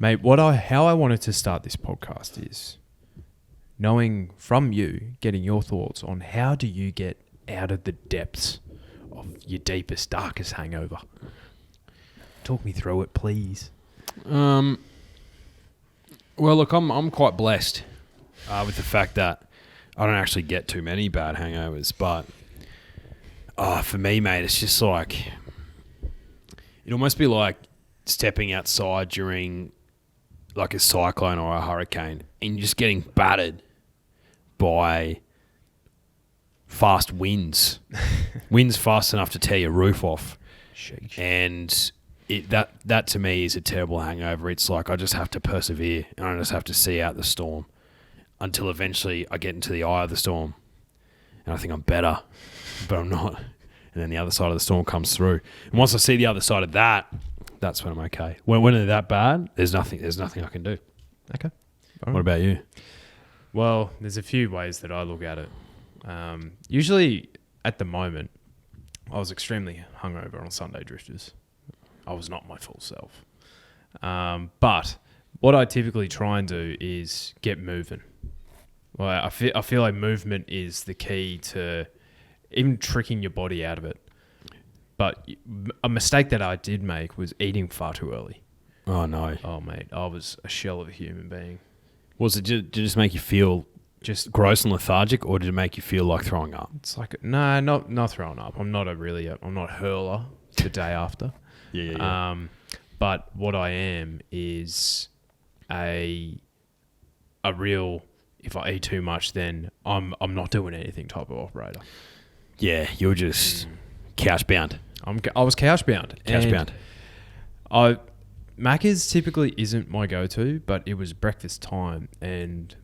Mate, how I wanted to start this podcast is knowing from you, getting your thoughts on how do you get out of the depths of your deepest, darkest hangover. Talk me through it, please. Well, look, I'm quite blessed with the fact that I don't actually get too many bad hangovers, but for me, mate, it's just like it'd almost be like stepping outside during like a cyclone or a hurricane and just getting battered by fast winds. Winds fast enough to tear your roof off. Sheesh. And that to me is a terrible hangover. It's like I just have to persevere and I just have to see out the storm until eventually I get into the eye of the storm and I think I'm better, but I'm not. And then the other side of the storm comes through. And once I see the other side of that, that's when I'm okay. When they're that bad, there's nothing I can do. Okay. What about you? Well, there's a few ways that I look at it. Usually, at the moment, I was extremely hungover on Sunday drifters. I was not my full self. But what I typically try and do is get moving. Well, I feel like movement is the key to even tricking your body out of it. But a mistake that I did make was eating far too early. Oh, no. Oh, mate, I was a shell of a human being. Did it just make you feel just gross and lethargic, or did it make you feel like throwing up? It's like, no, not throwing up. I'm not I'm not a hurler the day after. Yeah. But what I am is a real, if I eat too much, then I'm not doing anything type of operator. Yeah, you're just couch bound. I was couch bound. Macca's typically isn't my go-to, but it was breakfast time and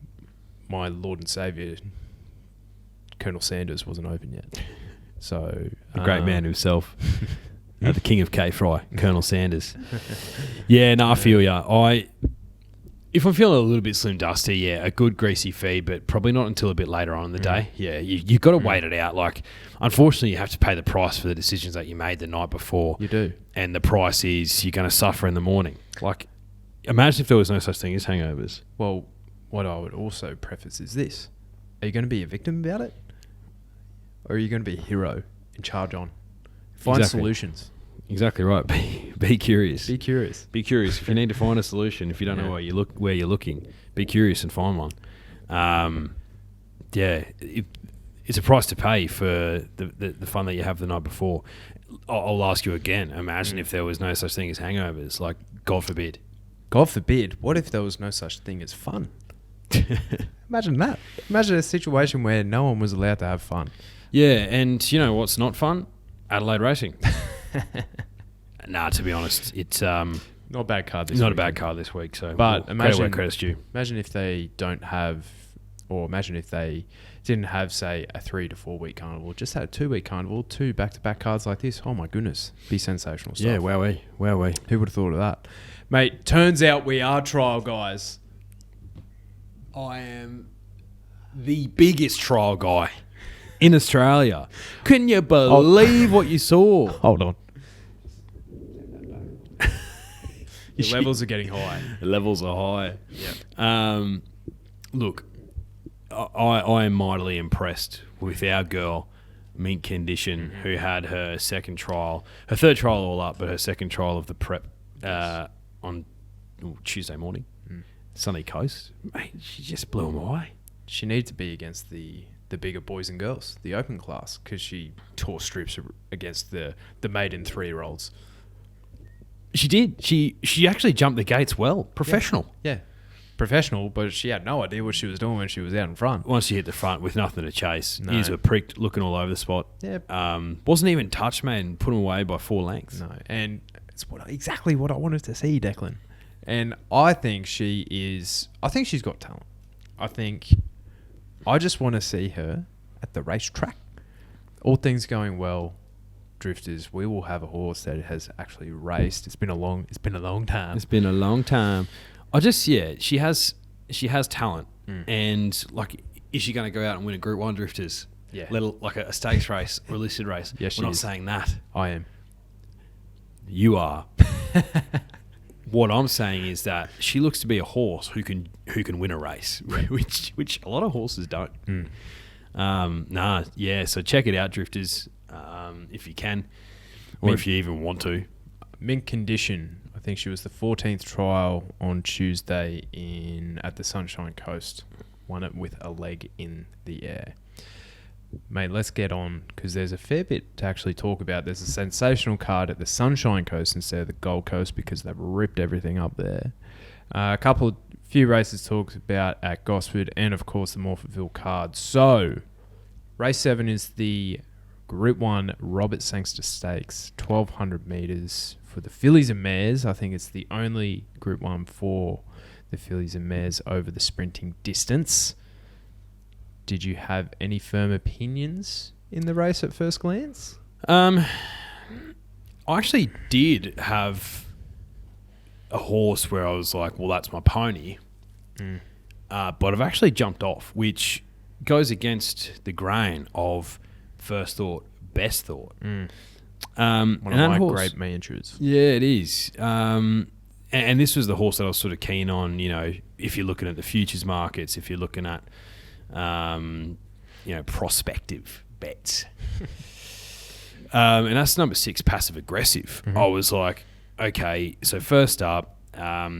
my Lord and Saviour, Colonel Sanders, wasn't open yet. So the great man himself, the king of K-Fry, Colonel Sanders. Yeah, no, I feel ya. If I'm feeling a little bit slim dusty, yeah, a good greasy feed, but probably not until a bit later on in the day. Yeah, you've got to wait it out. Like, unfortunately, you have to pay the price for the decisions that you made the night before. You do. And the price is you're going to suffer in the morning. Like, imagine if there was no such thing as hangovers. Well, what I would also preface is this. Are you going to be a victim about it? Or are you going to be a hero and charge on? Find solutions. Exactly right. Be curious. Be curious. Be curious. If you need to find a solution, if you don't know where you're looking, be curious and find one. It's a price to pay for the fun that you have the night before. I'll ask you again. Imagine if there was no such thing as hangovers. Like, God forbid. God forbid. What if there was no such thing as fun? Imagine that. Imagine a situation where no one was allowed to have fun. Yeah, and you know what's not fun? Adelaide racing. Nah, to be honest, it's not a bad card this week. Not a bad card this week. So, but imagine where credit's due. Imagine if they don't have, or imagine if they didn't have, say, a 3 to 4 week carnival, just had a 2 week carnival, 2 back-to-back cards like this. Oh my goodness, be sensational stuff. Yeah, wowee. Who would have thought of that, mate? Turns out we are trial guys. I am the biggest trial guy in Australia. Can you believe what you saw? Hold on. The levels are getting high. The levels are high. Yeah. Look, I am mightily impressed with our girl, Mint Condition, who had her second trial, her third trial all up, but her second trial of the prep on Tuesday morning, Sunny Coast. Mate, she just blew them away. She needed to be against the bigger boys and girls, the open class, because she tore strips against the maiden 3-year-olds. She did. She actually jumped the gates well. Professional. Yeah. Professional, but she had no idea what she was doing when she was out in front. Once she hit the front with nothing to chase, ears were pricked, looking all over the spot. Yeah. Wasn't even touched, man. Put him away by 4 lengths. No, and it's exactly what I wanted to see, Declan. And I think she's got talent. I just want to see her at the racetrack. All things going well, drifters, we will have a horse that has actually raced. It's been a long time. It's been a long time. She has talent, and like, is she going to go out and win a Group 1 drifters? Yeah, like a stakes race or a listed race? Yes, we're not saying that. I am. You are. What I'm saying is that she looks to be a horse who can win a race, which a lot of horses don't. So check it out, Drifters, if you can, or if you even want to. Mint condition. I think she was the 14th trial on Tuesday at the Sunshine Coast. Won it with a leg in the air. Mate, let's get on, because there's a fair bit to actually talk about. There's a sensational card at the Sunshine Coast instead of the Gold Coast because they've ripped everything up there. Few races talked about at Gosford and, of course, the Morphettville card. So, race 7 is the Group 1 Robert Sangster Stakes, 1,200 metres for the fillies and mares. I think it's the only Group 1 for the fillies and mares over the sprinting distance. Did you have any firm opinions in the race at first glance? I actually did have a horse where I was like, well, that's my pony. But I've actually jumped off, which goes against the grain of first thought, best thought. One of my great mantras. Yeah, it is. And this was the horse that I was sort of keen on, if you're looking at the futures markets, if you're looking at prospective bets. And that's number 6, Passive Aggressive. I was like, okay, so first up,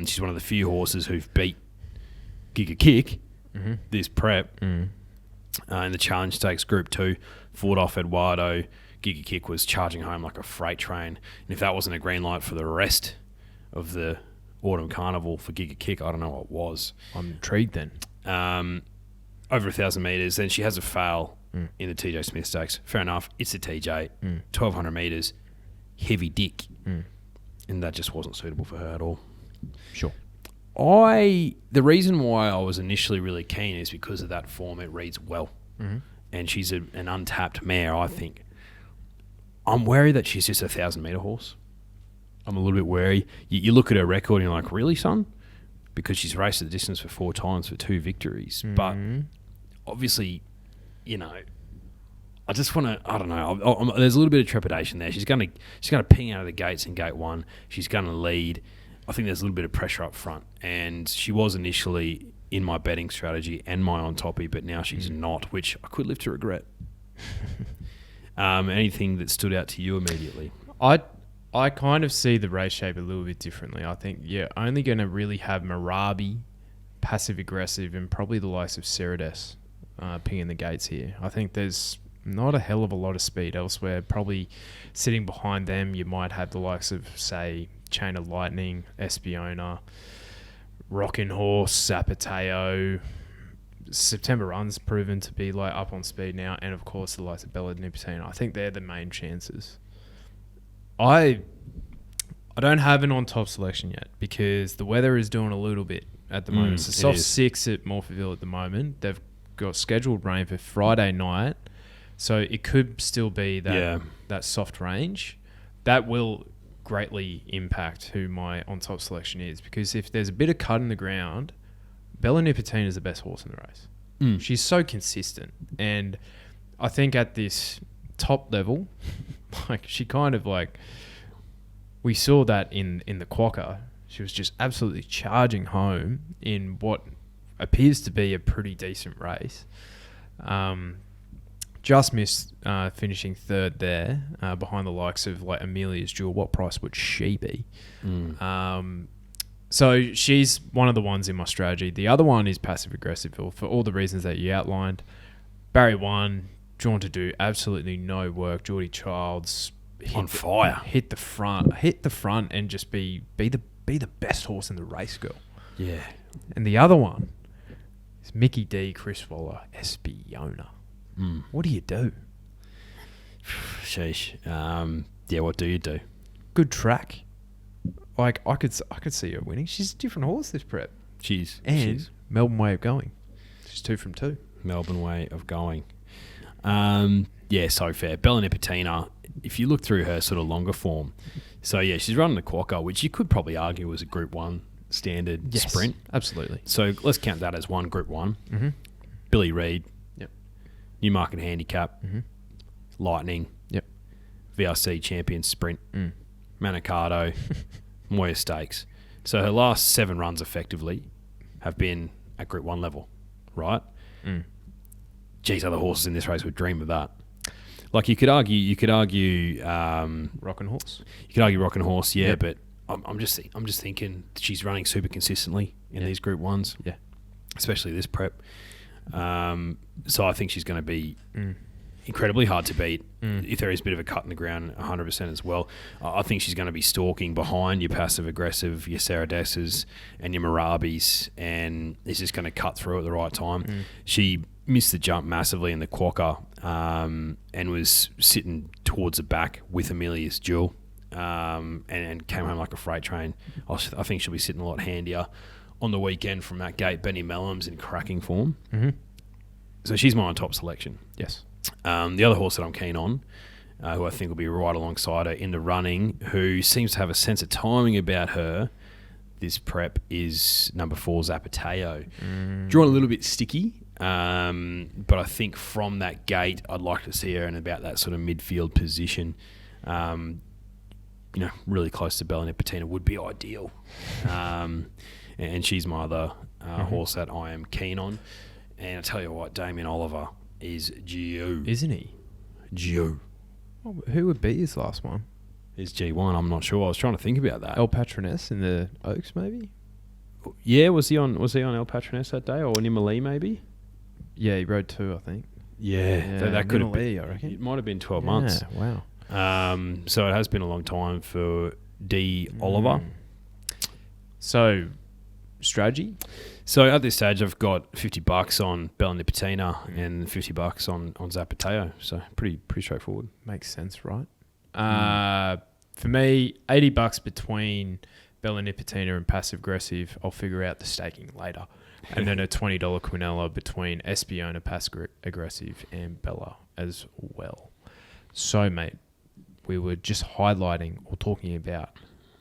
she's one of the few horses who've beat Giga Kick this prep in the Challenge Stakes Group 2. Fought off Eduardo. Giga Kick was charging home like a freight train. And if that wasn't a green light for the rest of the Autumn Carnival for Giga Kick, I don't know what was. I'm intrigued then. Over 1,000 metres. Then she has a fail in the TJ Smith Stakes. Fair enough. It's a TJ. 1,200 metres. Heavy dick. And that just wasn't suitable for her at all. Sure. The reason why I was initially really keen is because of that form. It reads well. And she's an untapped mare, I think. I'm wary that she's just a 1,000-metre horse. I'm a little bit wary. You look at her record and you're like, really, son? Because she's raced the distance for 4 times for 2 victories. But obviously, I just want to, I don't know. There's a little bit of trepidation there. She's going to ping out of the gates in gate 1. She's going to lead. I think there's a little bit of pressure up front. And she was initially in my betting strategy and my on toppy, but now she's not, which I could live to regret. Anything that stood out to you immediately? I kind of see the race shape a little bit differently. I think you're only going to really have Marabi, Passive Aggressive, and probably the likes of Cerides pinging the gates here. I think there's not a hell of a lot of speed elsewhere. Probably sitting behind them, you might have the likes of, say, Chain of Lightning, Espiona, Rockin' Horse, Zapateo. September Run's proven to be like up on speed now, and of course the likes of Bella Nipotina. I think they're the main chances. I don't have an on-top selection yet because the weather is doing a little bit at the moment. It's a soft 6 at Morphettville at the moment. They've got scheduled rain for Friday night, so it could still be that soft range. That will greatly impact who my on-top selection is, because if there's a bit of cut in the ground, Bella Nipotina is the best horse in the race. She's so consistent, and I think at this top level, like she kind of like, we saw that in the Quokka. She was just absolutely charging home in what appears to be a pretty decent race. Just missed finishing third there behind the likes of like Amelia's Jewel. What price would she be? So she's one of the ones in my strategy. The other one is Passive Aggressive for all the reasons that you outlined. Barry 1, drawn to do absolutely no work. Geordie Childs on fire. Hit the front and just be the best horse in the race, girl. Yeah. And the other one is Mickey D, Chris Waller, Espiona. What do you do? Sheesh. What do you do? Good track. Like I could see her winning. She's a different horse this prep. She's Melbourne Way of Going. She's 2 from 2. Melbourne Way of Going. So fair. Bella Nipotina, if you look through her sort of longer form, so yeah, she's running the Quokka, which you could probably argue was a Group 1 standard sprint. Absolutely. So let's count that as one Group 1. Billy Reid. Yep. Newmarket Handicap. Lightning. Yep. VRC Champions Sprint. Manicato. Moya Stakes. So her last 7 runs effectively have been at Group 1 level, right? Geez, other horses in this race would dream of that. Like you could argue, Rockin' Horse. You could argue Rockin' Horse, yeah, but I'm just thinking she's running super consistently in these Group 1s, especially this prep. So I think she's going to be incredibly hard to beat. If there is a bit of a cut in the ground, 100% as well. I think she's going to be stalking behind your passive-aggressive, your Saradesses and your Marabis, and is just going to cut through at the right time. She missed the jump massively in the Quokka and was sitting towards the back with Amelia's Jewel and came home like a freight train. I think she'll be sitting a lot handier on the weekend from that gate. Benny Mellum's in cracking form. So she's my top selection. Yes. The other horse that I'm keen on, who I think will be right alongside her in the running, who seems to have a sense of timing about her this prep, is number 4, Zapateo. Drawn a little bit sticky, but I think from that gate, I'd like to see her in about that sort of midfield position. Really close to Bella Nipotina would be ideal. And she's my other horse that I am keen on. And I tell you what, Damien Oliver is Geo. Isn't he? Geo. Oh, who would be his last one? Is G1, I'm not sure. I was trying to think about that. El Patroness in the Oaks, maybe? Yeah, was he on El Patroness that day, or Nimalee maybe? Yeah, he rode 2, I think. Yeah, that could have been. I reckon. It might have been 12 months. Wow. So it has been a long time for D. Oliver. So, strategy? So at this stage, I've got $50 on Bella Nipotina and $50 on Zapateo. So pretty straightforward. Makes sense, right? For me, $80 between Bella Nipotina and Passive Aggressive. I'll figure out the staking later. And then a $20 Quinella between Espiona, Passive Aggressive, and Bella as well. So, mate, we were just highlighting or talking about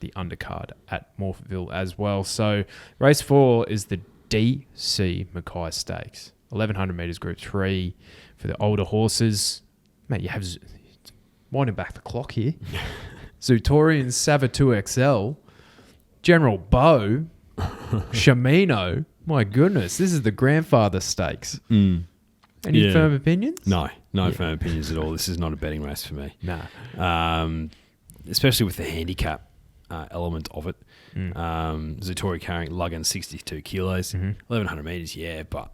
the undercard at Morphettville as well. So, race 4 is the DC Mckay Stakes. 1,100 metres Group 3 for the older horses. Mate, you have... winding back the clock here. Zootorian Savatu XL, General Bow, Shamino. My goodness, this is the grandfather stakes. Any firm opinions? No firm opinions at all. This is not a betting race for me. Nah. Especially with the handicap element of it. Zootori carrying lugging 62 kilos, 1,100 metres, but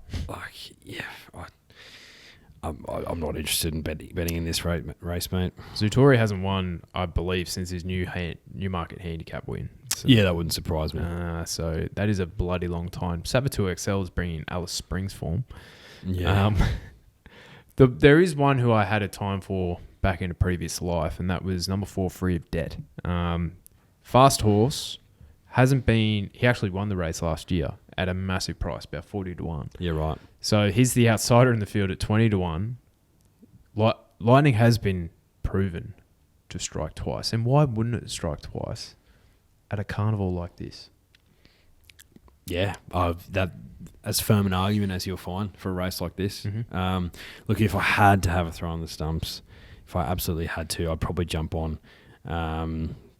I'm not interested in betting in this race, mate. Zootori hasn't won, I believe, since his Newmarket handicap win. So, yeah, that wouldn't surprise me. So that is a bloody long time. Savatu XL is bringing Alice Springs form. Yeah. There is one who I had a time for back in a previous life, and that was number 4, Free of Debt. Fast horse, he actually won the race last year at a massive price, about 40 to 1. Yeah, right. So he's the outsider in the field at 20 to 1. Lightning has been proven to strike twice. And why wouldn't it strike twice at a carnival like this? Yeah, as firm an argument as you'll find for a race like this. Look, if I had to have a throw on the stumps, if I absolutely had to, I'd probably jump on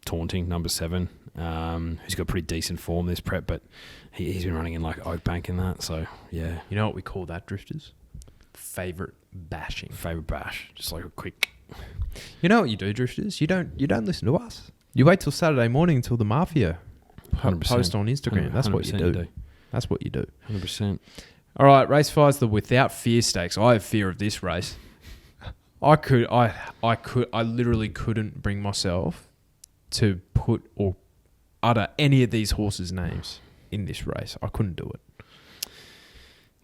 Taunting, number 7, who's got pretty decent form this prep, but he's been running in like Oakbank and that, so yeah. You know what we call that, drifters? Favourite bashing. Favourite bash, just like a quick... You know what you do, drifters? You don't listen to us. You wait till Saturday morning until the Mafia 100%. Post on Instagram. That's what you do. That's what you do. 100%. All right, race 5 is the Without Fear Stakes. I have fear of this race. I literally couldn't bring myself to put or utter any of these horses' names in this race. I couldn't do it.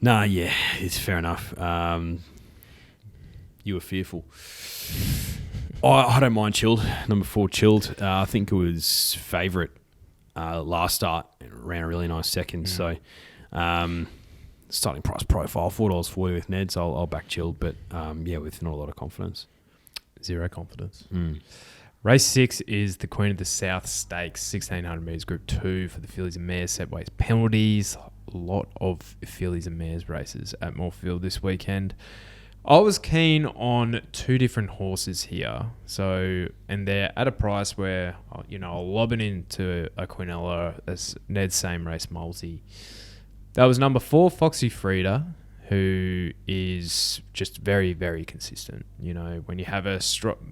Nah, yeah, it's fair enough. You were fearful. I don't mind Chilled. Number 4, Chilled. I think it was favourite last start. It ran a really nice second. So, starting price profile, $4.40 with Neds. I'll back Chilled, but with not a lot of confidence. Zero confidence. Race 6 is the Queen of the South Stakes, 1,600 metres Group 2 for the fillies and mares, set weights, penalties. A lot of fillies and mares races at Morphettville this weekend. I was keen on 2 different horses here. So, and they're at a price where, I'll lob it into a Quinella as Ned's same race multi. That was number 4, Foxy Frida, who is just very, very consistent. When you have a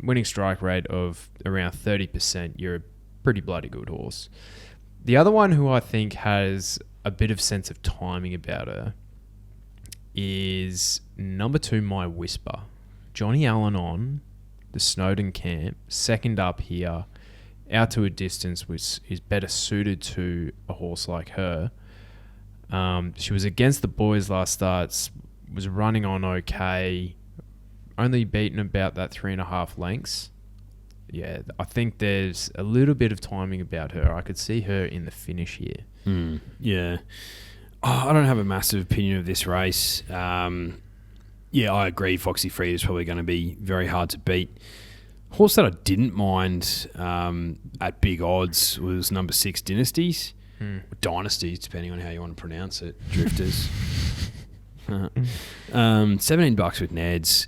winning strike rate of around 30%, you're a pretty bloody good horse. The other one who I think has a bit of sense of timing about her is number 2, My Whisper. Johnny Allen on the Snowden camp, second up here, out to a distance which is better suited to a horse like her. She was against the boys last start, was running on okay, only beaten about that 3.5 lengths. Yeah, I think there's a little bit of timing about her. I could see her in the finish here. Yeah. I don't have a massive opinion of this race. Yeah, I agree. Foxy Frida is probably going to be very hard to beat. Horse that I didn't mind at big odds was number 6, Dynasties. Dynasties, depending on how you want to pronounce it. Drifters. $17 with Neds.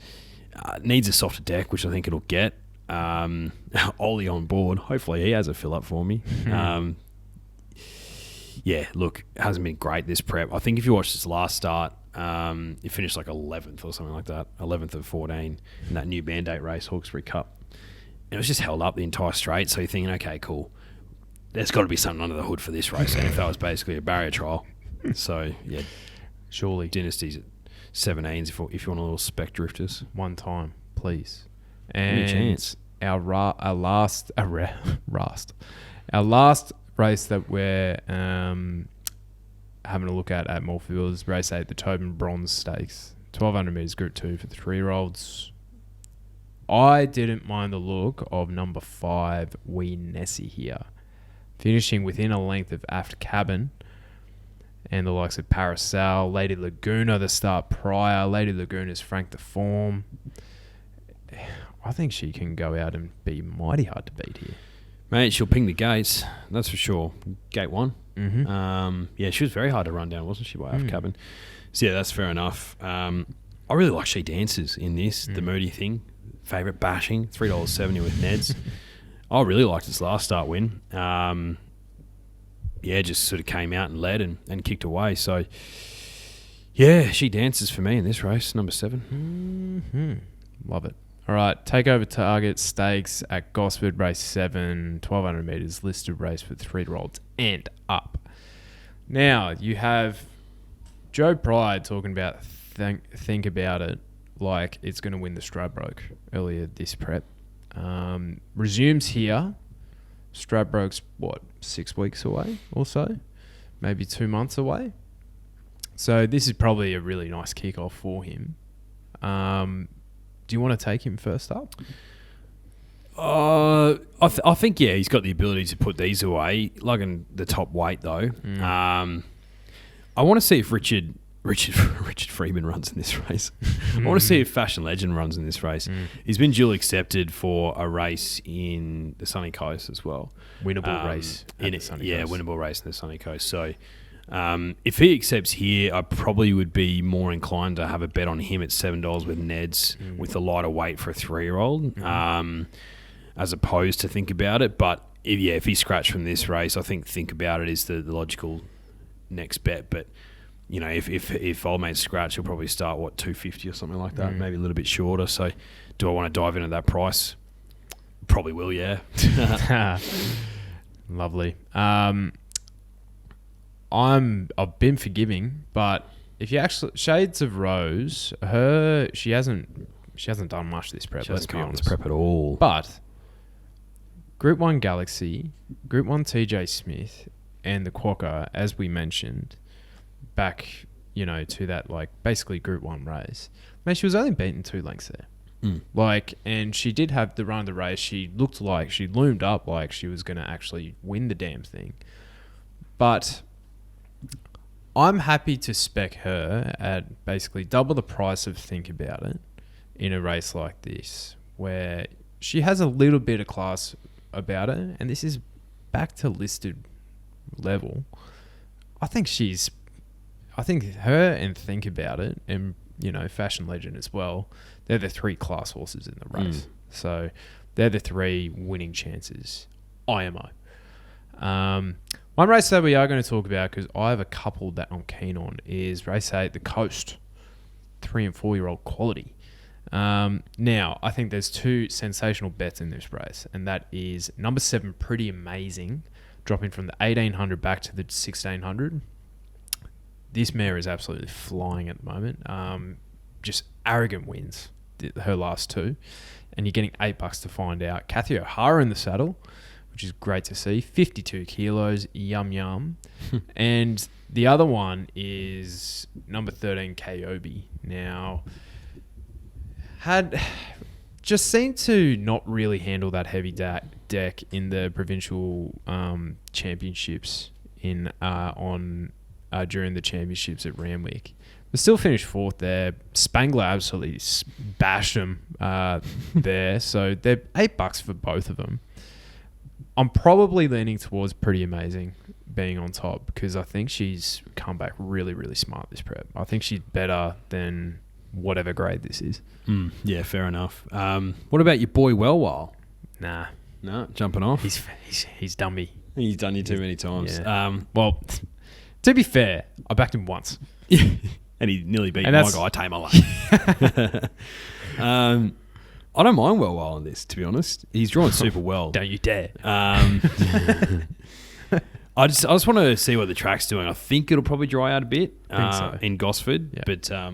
Needs a softer deck, which I think it'll get. Ollie on board. Hopefully he has a fill up for me. Yeah, look, hasn't been great this prep. I think if you watch this last start, he finished like 11th or something like that. 11th of 14 in that new Band-Aid race, Hawkesbury Cup. And it was just held up the entire straight. So you're thinking, okay, cool. There's got to be something under the hood for this race. And if that was basically a barrier trial. So, yeah. Surely. Dynasties at 17s if you want a little spec drifters. One time, please. Any chance. Our last race that we're having a look at Morphettville is race 8, the Tobin Bronze Stakes. 1,200 metres Group 2 for the 3-year-olds. I didn't mind the look of number 5, Wee Nessie here. Finishing within a length of Aft Cabin. And the likes of Parasol, Lady Laguna, the start prior. Lady Laguna's Frank the Form. I think she can go out and be mighty hard to beat here. Mate, she'll ping the gates, that's for sure. Gate 1. Mm-hmm. Yeah, she was very hard to run down, wasn't she, by Aft Cabin? So, yeah, that's fair enough. I really like She Dances in this, the Moody thing. Favourite bashing, $3.70 with Neds. I really liked this last start win. Yeah, just sort of came out and led and kicked away. So, yeah, She Dances for me in this race, number 7. Mm-hmm. Love it. All right, Takeover Target Stakes at Gosford, race 7, 1,200 metres, listed race for 3-year-olds and up. Now, you have Joe Pride talking about think about it like it's going to win the Stradbroke earlier this prep. Resumes here. Stradbroke's, 6 weeks away or so? Maybe 2 months away. So this is probably a really nice kickoff for him. Do you want to take him first up? I think, yeah, he's got the ability to put these away, like in the top weight, though. I want to see if Richard Freeman runs in this race. I want to see if Fashion Legend runs in this race. He's been dual accepted for a race in the Sunny Coast as well. Winnable race in the Sunny Coast. Yeah, winnable race in the Sunny Coast. So if he accepts here, I probably would be more inclined to have a bet on him at $7 with Neds with a lighter weight for a 3-year-old, as opposed to Think About It. But if he scratched from this race, I think About It is the logical next bet. But if old mate scratch, he'll probably start $250 or something like that, maybe a little bit shorter. So, do I want to dive into that price? Probably will, yeah. Lovely. I've been forgiving, but if you actually Shades of Rose, she hasn't done much this prep. Let's be honest, prep at all. But Group 1 Galaxy, Group 1 TJ Smith, and the Quokka, as we mentioned, back to that basically Group 1 race. Man, she was only beaten 2 lengths there. And she did have the run of the race. She looked like she loomed up like she was going to actually win the damn thing. But I'm happy to spec her at basically double the price of Think About It in a race like this, where she has a little bit of class about it, and this is back to listed level. I think her and Think About It, and fashion legend as well. They're the 3 class horses in the race. So they're the 3 winning chances. IMO. One race that we are going to talk about, because I have a couple that I'm keen on, is race 8, the Coast, 3 and 4-year-old quality. Now, I think there's 2 sensational bets in this race, and that is number 7, Pretty Amazing, dropping from the 1800 back to the 1600. This mare is absolutely flying at the moment. Just arrogant wins, her last 2. And you're getting $8 to find out. Kathy O'Hara in the saddle, which is great to see. 52 kilos, yum yum. And the other one is number 13, KOB. Now, just seemed to not really handle that heavy deck in the provincial championships during the championships at Randwick. But still finished 4th there. Spangler absolutely bashed them there. So they're $8 for both of them. I'm probably leaning towards Pretty Amazing being on top, because I think she's come back really, really smart this prep. I think she's better than whatever grade this is. Yeah, fair enough. What about your boy Wellwile? Nah. No, jumping off. He's done me. He's done you too many times. Yeah. Well, to be fair, I backed him once. And he nearly beat my guy, Tamer Lane. I don't mind Wellwile on this, to be honest. He's drawn super well. Don't you dare. I just want to see what the track's doing. I think it'll probably dry out a bit in Gosford. Yeah. But I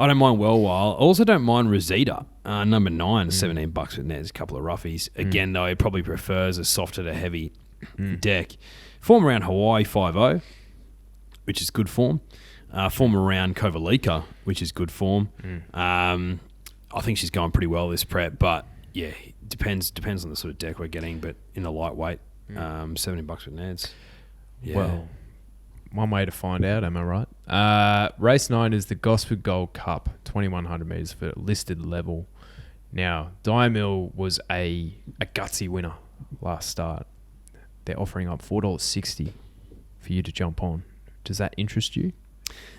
don't mind Wellwile. I also don't mind Rosita, number 9, $17 with Neds, a couple of roughies. Again, though, he probably prefers a softer to heavy deck. Form around Hawaii 5-0, which is good form. Form around Kovalika, which is good form. I think she's going pretty well this prep, but yeah, depends on the sort of deck we're getting. But in the lightweight, $70 with Neds. Yeah. Well, one way to find out, am I right? Race 9 is the Gosford Gold Cup, 2,100 metres for listed level. Now, Diamil was a gutsy winner last start. They're offering up $4.60 for you to jump on. Does that interest you?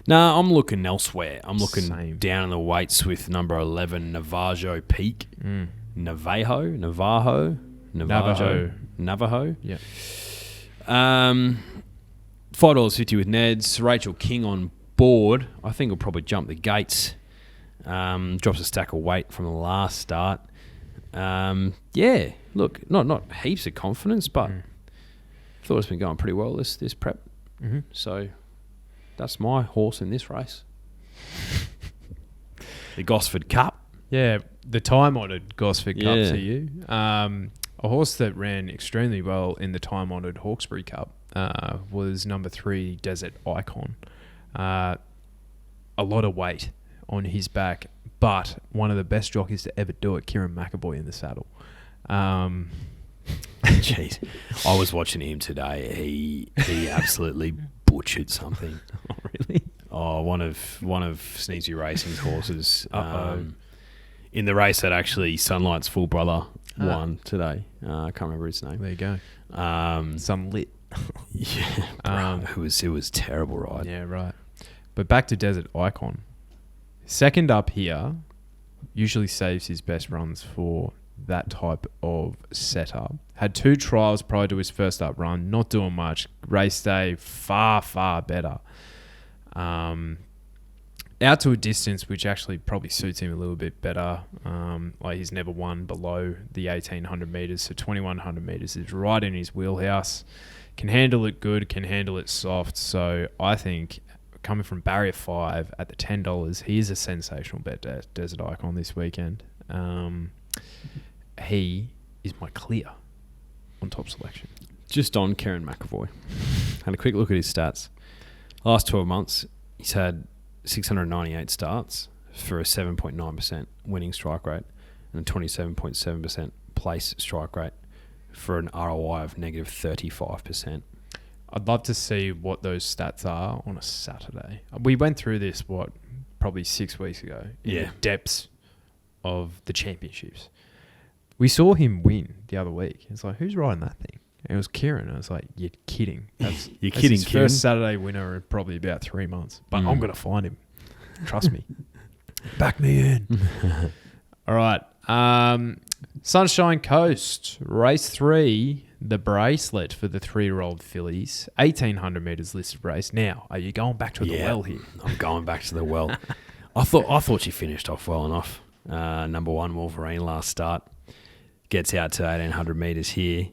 No, I'm looking elsewhere. I'm looking down in the weights with number 11, Navajo Peak. Navajo. Yeah. $5.50 with Neds. Rachel King on board. I think he'll probably jump the gates. Drops a stack of weight from the last start. Yeah, look, not heaps of confidence, but thought it's been going pretty well this prep. So that's my horse in this race. The Gosford Cup. Yeah, the time-honoured Gosford Cup to you. A horse that ran extremely well in the time-honoured Hawkesbury Cup was number 3, Desert Icon. A lot of weight on his back, but one of the best jockeys to ever do it, Kieran McAvoy in the saddle. Jeez, I was watching him today. He absolutely butchered something. Oh, really? Oh, one of Sneezy Racing's horses. In the race that actually Sunlight's full brother won today. I can't remember his name. There you go. Sunlit. Yeah, it was terrible ride. Yeah, right. But back to Desert Icon. Second up here usually saves his best runs for that type of setup. Had 2 trials prior to his first up run, not doing much. Race day, far, far better. Out to a distance which actually probably suits him a little bit better. Like he's never won below the 1,800 metres, so 2,100 metres is right in his wheelhouse. Can handle it good, can handle it soft. So I think coming from barrier 5 at the $10, he is a sensational bet, Desert Icon, this weekend. He is my clear on top selection. Just on Kieran McAvoy. Had a quick look at his stats. Last 12 months, he's had 698 starts for a 7.9% winning strike rate and a 27.7% place strike rate for an ROI of negative 35%. I'd love to see what those stats are on a Saturday. We went through this, probably 6 weeks ago, in the depths of the championships. We saw him win the other week. It's like, who's riding that thing? And it was Kieran. I was like, you're kidding. That's kidding, his Kieran. First Saturday winner in probably about 3 months. But I'm going to find him. Trust me. Back me in. All right. Sunshine Coast, race 3, the Bracelet for the 3-year-old fillies. 1,800 metres listed race. Now, are you going back to the well here? I'm going back to the well. I thought she finished off well enough. Number 1, Wolverine, last start. Gets out to 1,800 metres here.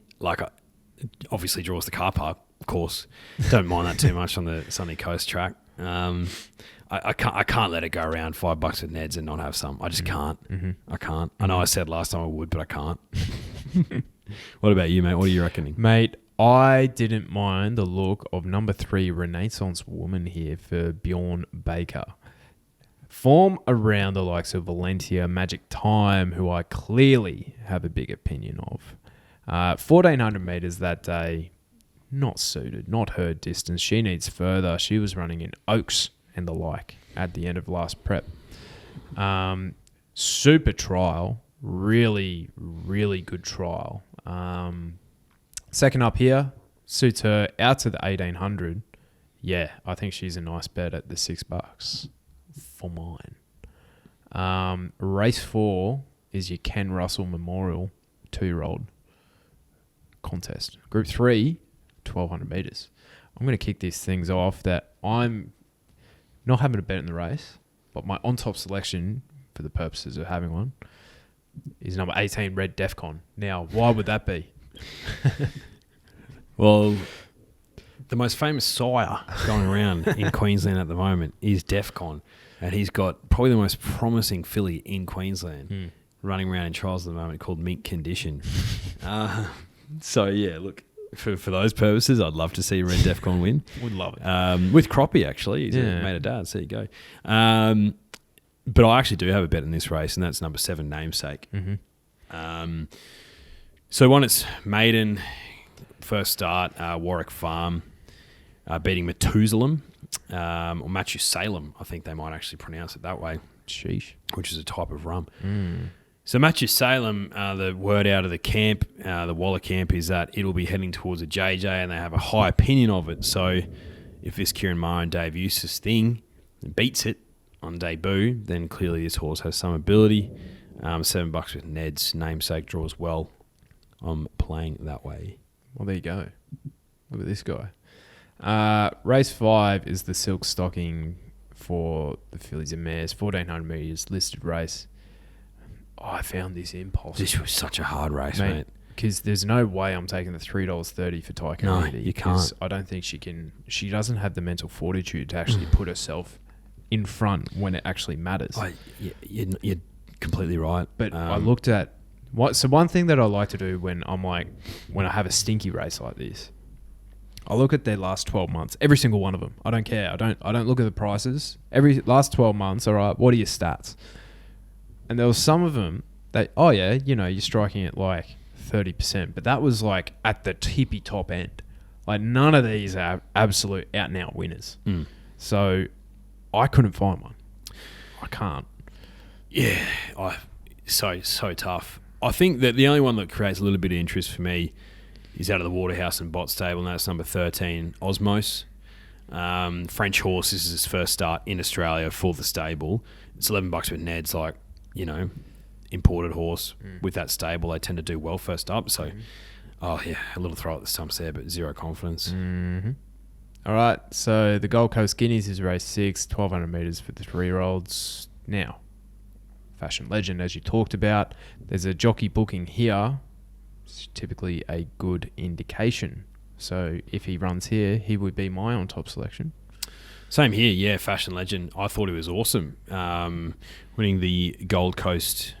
Obviously draws the car park, of course. Don't mind that too much on the Sunny Coast track. I can't let it go around $5 with Neds and not have some. I just can't. Mm-hmm. I can't. I know I said last time I would, but I can't. What about you, mate? What are you reckoning? Mate, I didn't mind the look of number 3 Renaissance Woman here for Bjorn Baker. Form around the likes of Valentia, Magic Time, who I clearly have a big opinion of. 1,400 metres that day, not suited, not her distance. She needs further. She was running in Oaks and the like at the end of last prep. Super trial, really, really good trial. Second up here, suits her out to the 1,800. Yeah, I think she's a nice bet at the $6 for mine. Race 4 is your Ken Russell Memorial 2-year-old contest. Group 3, 1,200 metres. I'm going to kick these things off that I'm not having a bet in the race, but my on-top selection, for the purposes of having one, is number 18, Red Defcon. Now, why would that be? Well, the most famous sire going around in Queensland at the moment is Defcon, and he's got probably the most promising filly in Queensland running around in trials at the moment called Mint Condition. So, yeah, look, for those purposes, I'd love to see Red Defcon win. Would love it. With Croppy, actually. He's a mate of Dad's. There you go. But I actually do have a bet in this race, and that's number 7, Namesake. Mm-hmm. So one, it's maiden, first start, Warwick Farm, beating Methusalem, or Matthew-Salem, I think they might actually pronounce it that way. Sheesh. Which is a type of rum. So Matthew-Salem, the word out of the camp, the Waller camp, is that it'll be heading towards a JJ, and they have a high opinion of it. So if this Kieran Maher and Dave Eustace thing beats it on debut, then clearly this horse has some ability. $7 with Ned's. Namesake draws well. I'm playing that way. Well, there you go. Look at this guy. Race 5 is the Silk Stocking for the fillies and mares. 1,400 metres listed race. Oh, I found this impossible. This was such a hard race, mate. Because there's no way I'm taking the $3.30 for TAKEOVER. No, you can't. I don't think she can. She doesn't have the mental fortitude to actually put herself in front when it actually matters. You're completely right. But I looked at one thing that I like to do when I have a stinky race like this, I look at their last 12 months, every single one of them. I don't care. I don't look at the prices. Every last 12 months, all right, what are your stats? And there was some of them that, you're striking at like 30%, but that was like at the tippy top end. Like none of these are absolute out and out winners. So I couldn't find one. I can't. Yeah, so tough. I think that the only one that creates a little bit of interest for me is out of the Waterhouse and Bott stable, and that's number 13, Osmos. French horse. This is his first start in Australia for the stable. It's $11 with Ned's, like, imported horse with that stable. They tend to do well first up. So, a little throw at the stumps there, but zero confidence. Mm-hmm. All right, so the Gold Coast Guineas is race 6, 1,200 metres for the 3-year-olds. Now, Fashion Legend, as you talked about, there's a jockey booking here. It's typically a good indication. So if he runs here, he would be my on-top selection. Same here, yeah, Fashion Legend. I thought he was awesome. Winning the Gold Coast,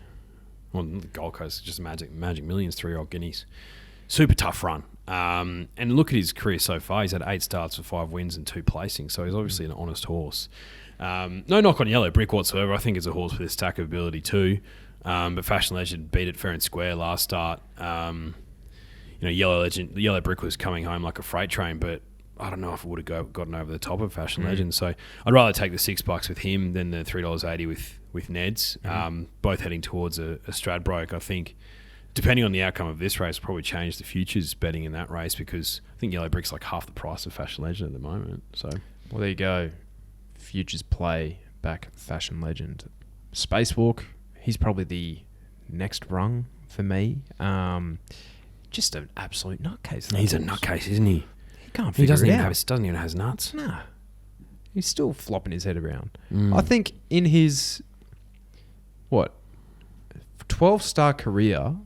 just Magic Millions 3-year-old Guineas. Super tough run. And look at his career so far. He's had 8 starts for 5 wins and 2 placings, so he's obviously an honest horse. No knock on Yellow Brick whatsoever. I think it's a horse with a stack of ability too. But Fashion Legend beat it fair and square last start. Yellow Brick was coming home like a freight train, but I don't know if it would have gotten over the top of Fashion Legend. So I'd rather take the $6 with him than the $3.80 with Ned's. Both heading towards a Stradbroke. I think, depending on the outcome of this race, will probably change the futures betting in that race, because I think Yellow Brick's like half the price of Fashion Legend at the moment. So, well, there you go. Futures play back Fashion Legend Spacewalk, he's probably the next rung for me. Just an absolute nutcase. He's a nutcase, isn't he? He can't He figure doesn't it even out. doesn't even have his nuts. Nah. He's still flopping his head around. Mm. I think in his, 12-star career,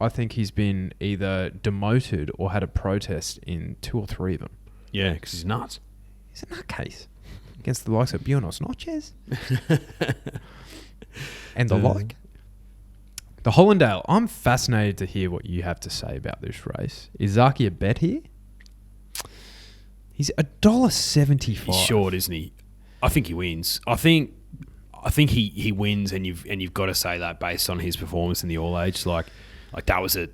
I think he's been either demoted or had a protest in 2 or 3 of them. Yeah, because he's nuts. He's a nutcase. Against the likes of Buenos Noches. And the like. The Hollindale, I'm fascinated to hear what you have to say about this race. Is Zaki a bet here? He's $1.75. He's short, isn't he? I think he wins. I think he wins, and you've got to say that based on his performance in the All Age. Like that was a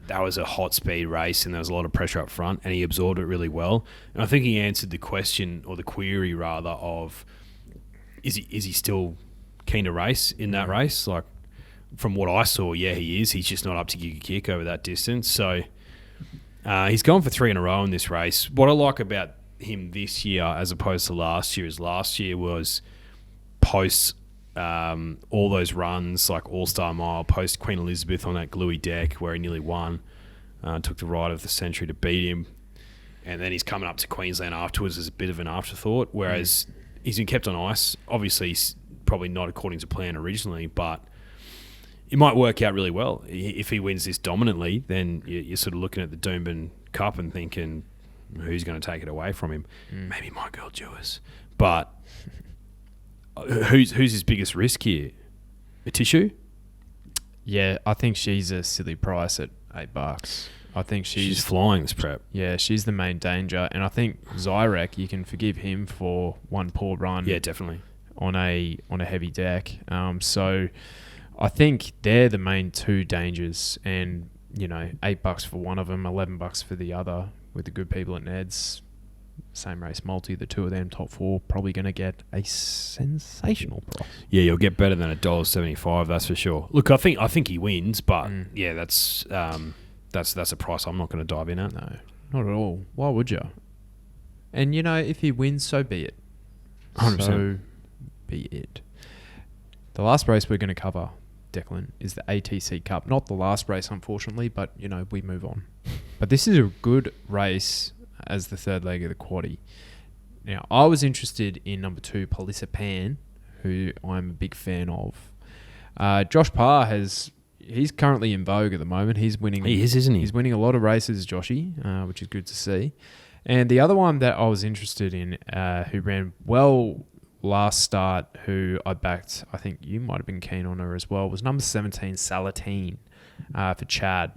hot speed race, and there was a lot of pressure up front, and he absorbed it really well. And I think he answered the question, or the query rather, of is he still keen to race in that race? Like, from what I saw, yeah, he is. He's just not up to give a kick over that distance. So he's gone for 3 in a row in this race. What I like about him this year as opposed to last year is last year was post all those runs like All-Star Mile, post Queen Elizabeth on that gluey deck where he nearly won, took the ride of the century to beat him, and then he's coming up to Queensland afterwards as a bit of an afterthought, whereas he's been kept on ice. Obviously he's probably not according to plan originally, but it might work out really well. If he wins this dominantly, then you're sort of looking at the Tobin Cup and thinking, who's going to take it away from him? Maybe my girl Jewis. But who's his biggest risk here? A tissue? Yeah, I think she's a silly price at $8. I think She's flying this prep. Yeah, she's the main danger. And I think Zyrek, you can forgive him for one poor run. Yeah, definitely. On a heavy deck. So I think they're the main 2 dangers. And, $8 for one of them, $11 for the other. With the good people at Ned's, same race multi, the 2 of them, top 4, probably going to get a sensational price. Yeah, you'll get better than $1.75, that's for sure. Look, I think he wins, but yeah, that's a price I'm not going to dive in at. No, not at all. Why would you? And if he wins, so be it. 100%. So be it. The last race we're going to cover, Declan, is the ATC Cup. Not the last race, unfortunately, but we move on. But this is a good race as the third leg of the quaddie. Now, I was interested in number 2, Palissa, who I'm a big fan of. Josh Parr he's currently in vogue at the moment. He's winning. He is, isn't he? He's winning a lot of races, Joshy, which is good to see. And the other one that I was interested in, who ran well last start, who I backed, I think you might have been keen on her as well, was number 17, Salatine, for Chad.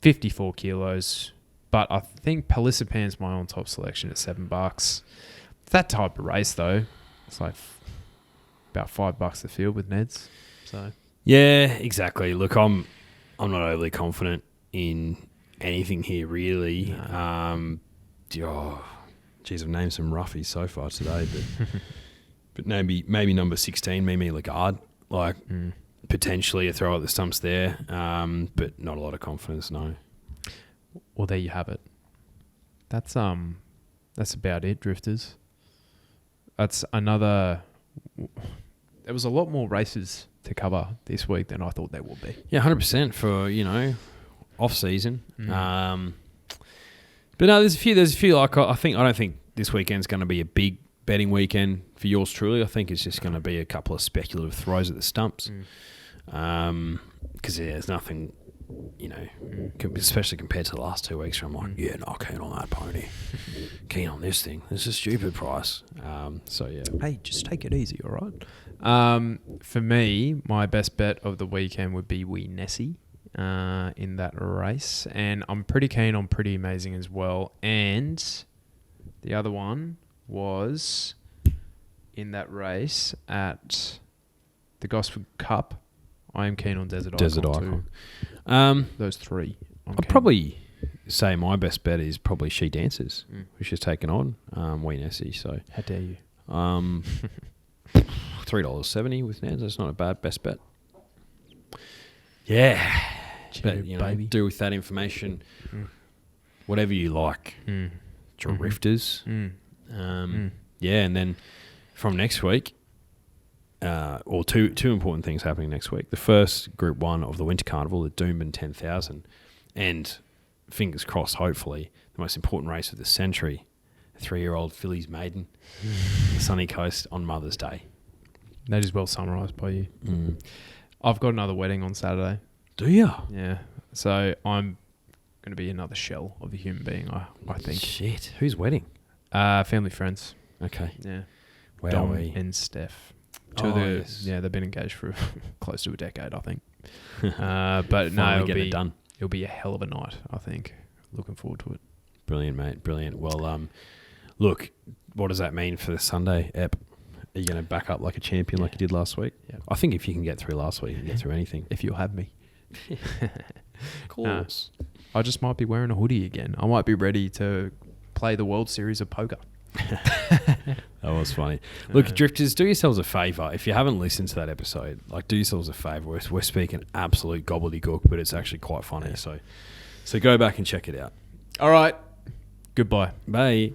54 kilos, but I think Palissa my on-top selection at $7. That type of race, though, it's like about $5 the field with Neds. So yeah, exactly. Look, I'm not overly confident in anything here, really. No. Geez, I've named some roughies so far today, but maybe number 16, Mimi Lagarde, potentially a throw at the stumps there, but not a lot of confidence, no. Well, there you have it. That's about it, Drifters. That's another. There was a lot more races to cover this week than I thought there would be. Yeah, 100% for off season. But no, there's a few. Like I don't think this weekend's going to be a big betting weekend for yours truly. I think it's just going to be a couple of speculative throws at the stumps. Because there's nothing, especially compared to the last 2 weeks where I'm like, yeah, not keen on that pony. Keen on this thing. It's a stupid price. So, yeah. Hey, just take it easy, all right? For me, my best bet of the weekend would be Wee Nessie in that race. And I'm pretty keen on Pretty Amazing as well. And the other one was in that race at the Gosford Cup. I am keen on Desert Icon too. Those 3. I'd probably say my best bet is probably She Dances, which is taken on Wee Nessie. So how dare you? $3.70 with Neds. That's not a bad best bet. Yeah, but baby. Do with that information whatever you like. Drifters. Yeah, and then from next week, or two important things happening next week. The first Group 1 of the Winter Carnival, the Doomben 10,000, and fingers crossed, hopefully, the most important race of the century, 3-year-old filly's maiden, the Sunny Coast on Mother's Day. That is well summarised by you. I've got another wedding on Saturday. Do you? Yeah. So I'm going to be another shell of a human being, I think. Shit. Whose wedding? Family friends. Okay. Yeah. Wow. Dom and Steph. Yes. Yeah, they've been engaged for close to a decade, I think. But no, it'll be a hell of a night, I think. Looking forward to it. Brilliant, mate. Brilliant. Well, look, what does that mean for the Sunday ep? Are you going to back up like a champion like you did last week? Yeah. I think if you can get through last week, you can get through anything. If you'll have me. Of course. I just might be wearing a hoodie again. I might be ready to play the World Series of Poker. That was funny. Look, Drifters, do yourselves a favour. If you haven't listened to that episode, do yourselves a favour. We're speaking absolute gobbledygook, but it's actually quite funny. So go back and check it out. All right. Goodbye. Bye.